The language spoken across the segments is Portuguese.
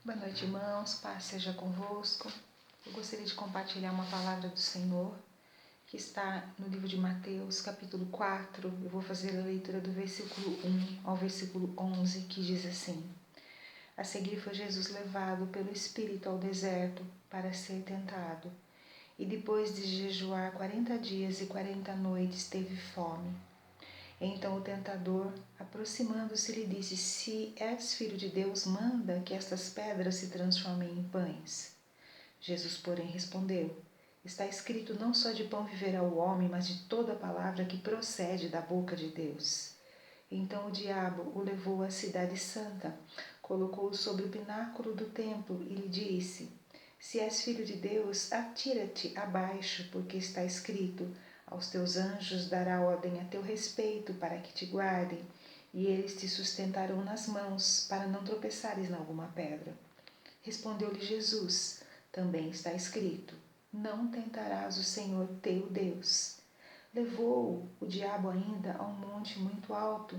Boa noite, irmãos. Paz seja convosco. Eu gostaria de compartilhar uma palavra do Senhor que está no livro de Mateus, capítulo 4. Eu vou fazer a leitura do versículo 1 ao versículo 11, que diz assim: A seguir foi Jesus levado pelo Espírito ao deserto para ser tentado. E depois de jejuar 40 dias e 40 noites, teve fome. Então o tentador, aproximando-se, lhe disse: Se és filho de Deus, manda que estas pedras se transformem em pães. Jesus, porém, respondeu: Está escrito, não só de pão viverá o homem, mas de toda palavra que procede da boca de Deus. Então o diabo o levou à cidade santa, colocou-o sobre o pináculo do templo e lhe disse: Se és filho de Deus, atira-te abaixo, porque está escrito: Aos teus anjos dará ordem a teu respeito para que te guardem, e eles te sustentarão nas mãos, para não tropeçares em alguma pedra. Respondeu-lhe Jesus: Também está escrito: Não tentarás o Senhor teu Deus. Levou-o o diabo ainda a um monte muito alto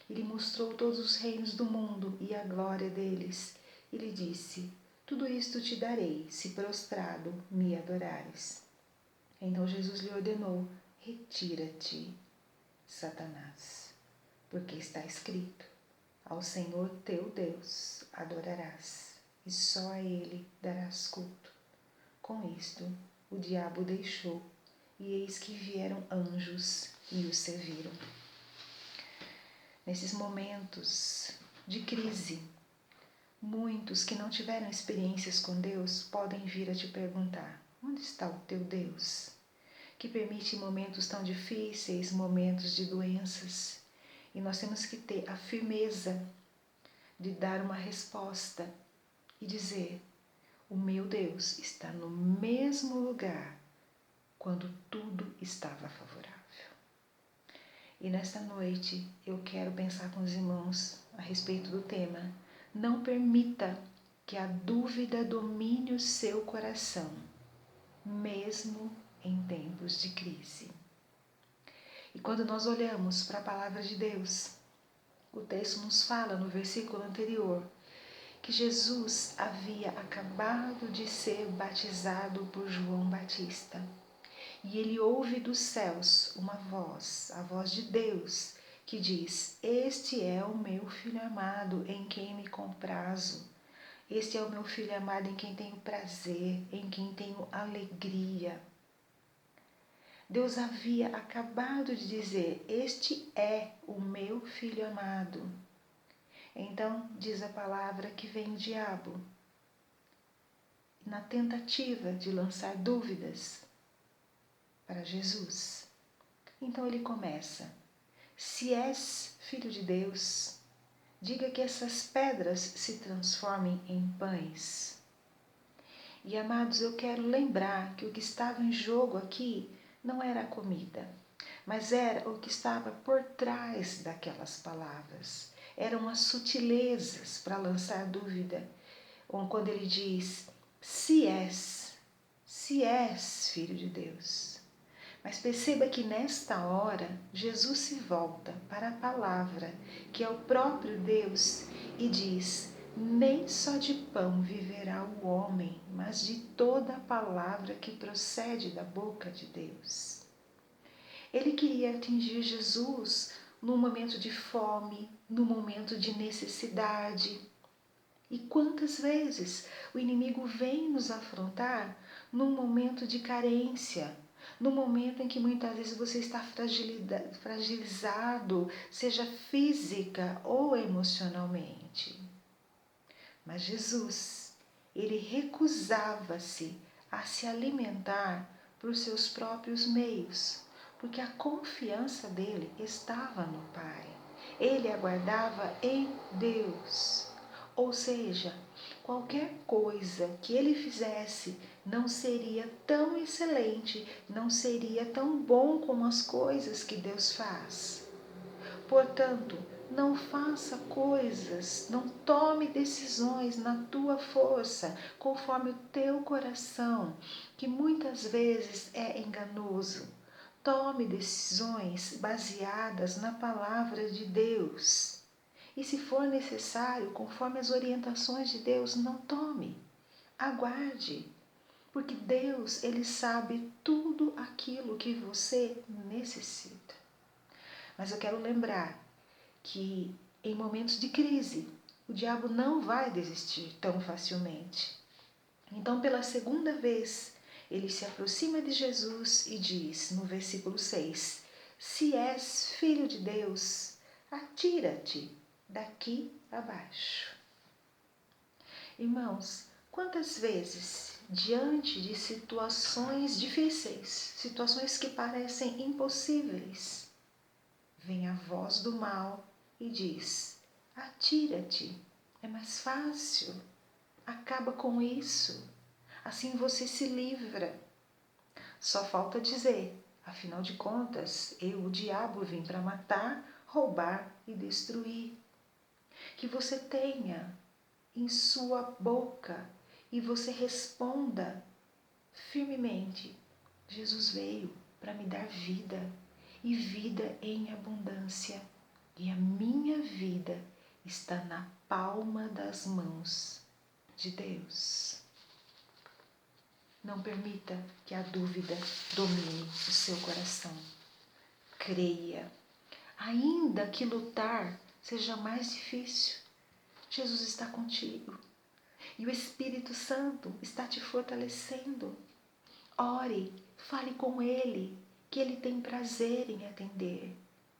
e lhe mostrou todos os reinos do mundo e a glória deles. E lhe disse: Tudo isto te darei, se prostrado me adorares. Então Jesus lhe ordenou: Retira-te, Satanás, porque está escrito: Ao Senhor teu Deus adorarás, e só a Ele darás culto. Com isto, o diabo o deixou, e eis que vieram anjos e o serviram. Nesses momentos de crise, muitos que não tiveram experiências com Deus podem vir a te perguntar: onde está o teu Deus? Que permite momentos tão difíceis, momentos de doenças. E nós temos que ter a firmeza de dar uma resposta e dizer: o meu Deus está no mesmo lugar quando tudo estava favorável. E nesta noite eu quero pensar com os irmãos a respeito do tema: não permita que a dúvida domine o seu coração, mesmo em tempos de crise. E quando nós olhamos para a palavra de Deus, o texto nos fala no versículo anterior que Jesus havia acabado de ser batizado por João Batista. E ele ouve dos céus uma voz, a voz de Deus, que diz: Este é o meu Filho amado, em quem me comprazo. Este é o meu Filho amado, em quem tenho prazer, em quem tenho alegria. Deus havia acabado de dizer: Este é o meu Filho amado. Então, diz a palavra que vem o diabo, na tentativa de lançar dúvidas para Jesus. Então ele começa: se és filho de Deus, diga que essas pedras se transformem em pães. E amados, eu quero lembrar que o que estava em jogo aqui não era a comida, mas era o que estava por trás daquelas palavras. Eram as sutilezas para lançar dúvida. Quando ele diz: se és filho de Deus. Mas perceba que nesta hora, Jesus se volta para a palavra, que é o próprio Deus, e diz: nem só de pão viverá o homem, mas de toda a palavra que procede da boca de Deus. Ele queria atingir Jesus num momento de fome, num momento de necessidade. E quantas vezes o inimigo vem nos afrontar num momento de carência, no momento em que muitas vezes você está fragilizado, seja física ou emocionalmente. Mas Jesus, ele recusava-se a se alimentar por seus próprios meios, porque a confiança dele estava no Pai. Ele aguardava em Deus. Ou seja, qualquer coisa que ele fizesse não seria tão excelente, não seria tão bom como as coisas que Deus faz. Portanto, não faça coisas, não tome decisões na tua força, conforme o teu coração, que muitas vezes é enganoso. Tome decisões baseadas na palavra de Deus. E se for necessário, conforme as orientações de Deus, não tome. Aguarde. Porque Deus, Ele sabe tudo aquilo que você necessita. Mas eu quero lembrar que em momentos de crise, o diabo não vai desistir tão facilmente. Então, pela segunda vez, ele se aproxima de Jesus e diz, no versículo 6, se és filho de Deus, atira-te daqui abaixo. Irmãos, quantas vezes, diante de situações difíceis, situações que parecem impossíveis, vem a voz do mal e diz, atira-te, é mais fácil, acaba com isso, assim você se livra. Só falta dizer, afinal de contas, eu, o diabo, vim para matar, roubar e destruir. Que você tenha em sua boca e você responda firmemente, Jesus veio para me dar vida e vida em abundância, e a minha vida está na palma das mãos de Deus. Não permita que a dúvida domine o seu coração. Creia. Ainda que lutar seja mais difícil, Jesus está contigo. E o Espírito Santo está te fortalecendo. Ore, fale com Ele, que Ele tem prazer em atender.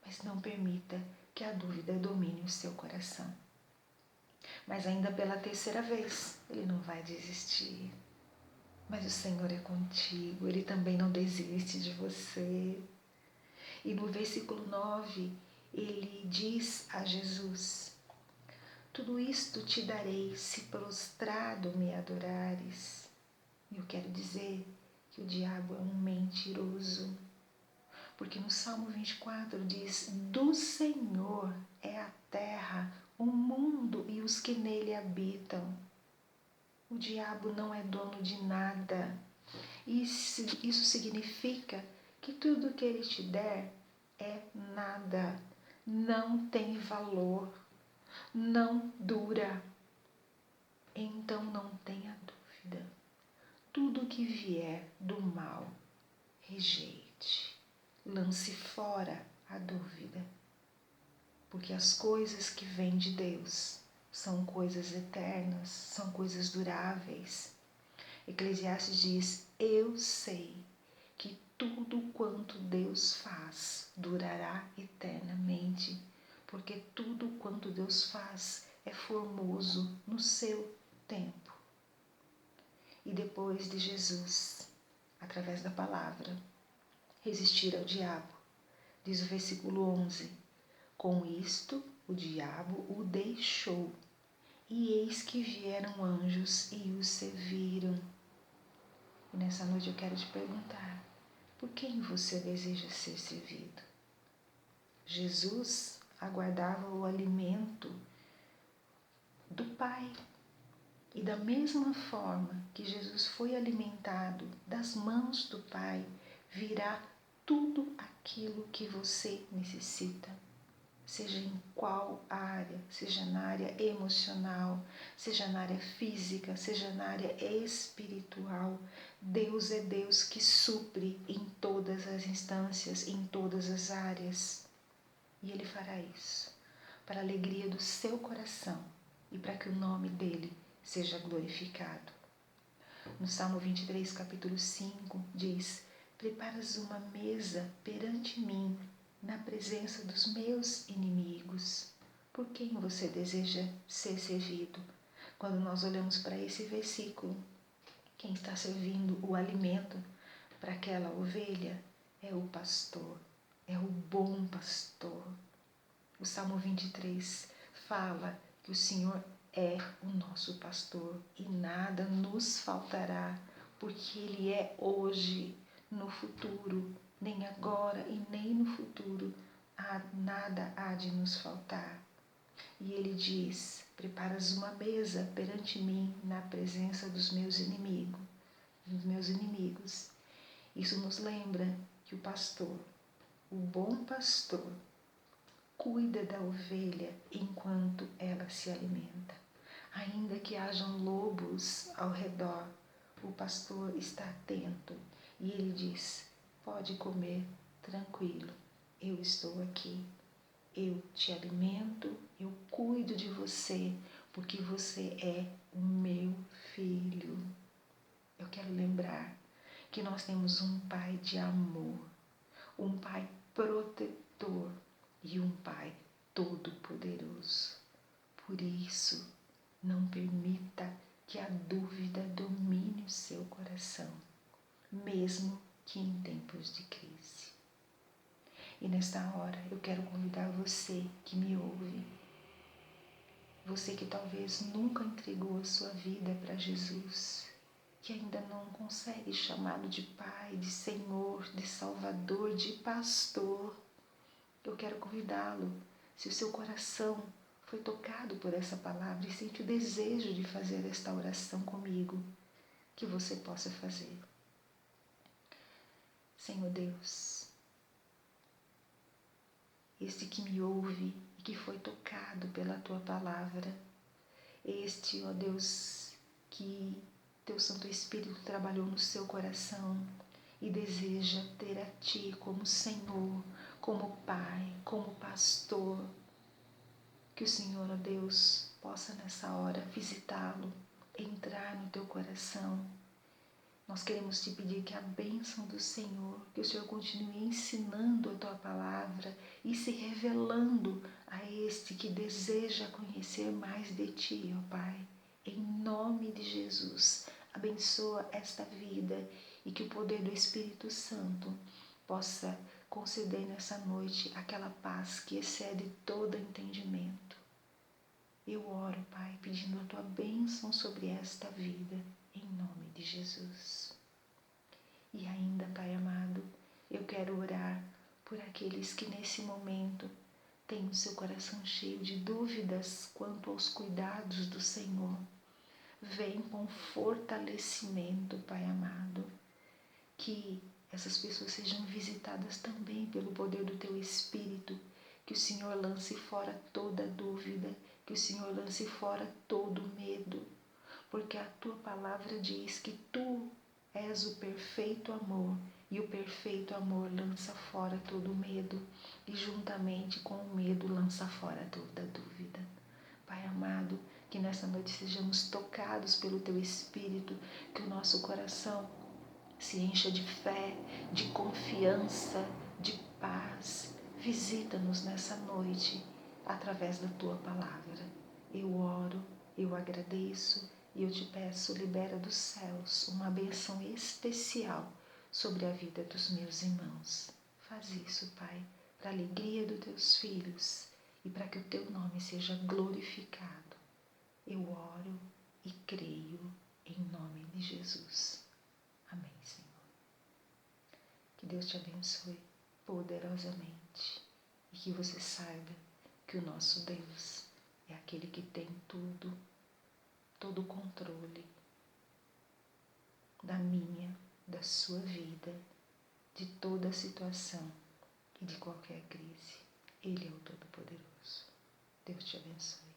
Mas não permita que a dúvida domine o seu coração. Mas ainda pela terceira vez, Ele não vai desistir. Mas o Senhor é contigo, Ele também não desiste de você. E no versículo 9, Ele diz a Jesus, tudo isto te darei se prostrado me adorares. E eu quero dizer que o diabo é um mentiroso. Porque no Salmo 24 diz, do Senhor é a terra, o mundo e os que nele habitam. O diabo não é dono de nada. Isso significa que tudo que ele te der é nada, não tem valor, não dura. Então não tenha dúvida. Tudo que vier do mal, rejeite, lance fora a dúvida. Porque as coisas que vêm de Deus são coisas eternas, são coisas duráveis. Eclesiastes diz, eu sei que tudo quanto Deus faz durará eternamente, porque tudo quanto Deus faz é formoso no seu tempo. E depois de Jesus, através da palavra, resistir ao diabo, diz o versículo 11, com isto o diabo o deixou, e eis que vieram anjos e o serviram. E nessa noite eu quero te perguntar, por quem você deseja ser servido? Jesus aguardava o alimento do Pai. E da mesma forma que Jesus foi alimentado das mãos do Pai, virá tudo aquilo que você necessita. Seja em qual área, seja na área emocional, seja na área física, seja na área espiritual. Deus é Deus que supre em todas as instâncias, em todas as áreas. E Ele fará isso para a alegria do seu coração e para que o nome dEle seja glorificado. No Salmo 23, capítulo 5, diz, preparas uma mesa perante mim, na presença dos meus inimigos. Por quem você deseja ser servido? Quando nós olhamos para esse versículo, quem está servindo o alimento para aquela ovelha é o pastor, é o bom pastor. O Salmo 23 fala que o Senhor é o nosso pastor e nada nos faltará, porque Ele é hoje, no futuro, nem agora e nem no futuro, nada há de nos faltar. E Ele diz, preparas uma mesa perante mim na presença dos meus inimigos. Isso nos lembra que o pastor, o bom pastor, cuida da ovelha enquanto ela se alimenta. Ainda que hajam lobos ao redor, o pastor está atento e ele diz: pode comer tranquilo, eu estou aqui, eu te alimento, eu cuido de você, porque você é o meu filho. Eu quero lembrar que nós temos um Pai de amor, um Pai protetor e um Pai todo-poderoso. Por isso, não permita que a dúvida domine o seu coração, mesmo que em tempos de crise. E nesta hora eu quero convidar você que me ouve, você que talvez nunca entregou a sua vida para Jesus, que ainda não consegue chamá-lo de Pai, de Senhor, de Salvador, de Pastor. Eu quero convidá-lo, se o seu coração foi tocado por essa palavra e sente o desejo de fazer esta oração comigo, que você possa fazer. Senhor Deus, este que me ouve e que foi tocado pela Tua palavra, este, ó Deus, que Teu Santo Espírito trabalhou no seu coração e deseja ter a Ti como Senhor, como Pai, como Pastor, que o Senhor, ó Deus, possa nessa hora visitá-lo, entrar no teu coração. Nós queremos te pedir que a bênção do Senhor, que o Senhor continue ensinando a tua palavra e se revelando a este que deseja conhecer mais de ti, ó Pai. Em nome de Jesus, abençoa esta vida e que o poder do Espírito Santo possa conceder nessa noite aquela paz que excede todo entendimento. Eu oro, Pai, pedindo a Tua bênção sobre esta vida, em nome de Jesus. E ainda, Pai amado, eu quero orar por aqueles que nesse momento têm o seu coração cheio de dúvidas quanto aos cuidados do Senhor. Vem com fortalecimento, Pai amado, que essas pessoas sejam visitadas também pelo poder do Teu Espírito, que o Senhor lance fora toda dúvida, que o Senhor lance fora todo medo, porque a Tua palavra diz que Tu és o perfeito amor, e o perfeito amor lança fora todo medo, e juntamente com o medo lança fora toda dúvida. Pai amado, que nessa noite sejamos tocados pelo Teu Espírito, que o nosso coração se encha de fé, de confiança, de paz. Visita-nos nessa noite através da Tua palavra. Eu oro, eu agradeço e eu te peço, libera dos céus uma bênção especial sobre a vida dos meus irmãos. Faz isso, Pai, para a alegria dos Teus filhos e para que o Teu nome seja glorificado. Eu oro e creio em nome de Jesus. Amém, Senhor. Que Deus te abençoe poderosamente e que você saiba que o nosso Deus é aquele que tem tudo, todo o controle da minha, da sua vida, de toda a situação e de qualquer crise. Ele é o Todo-Poderoso. Deus te abençoe.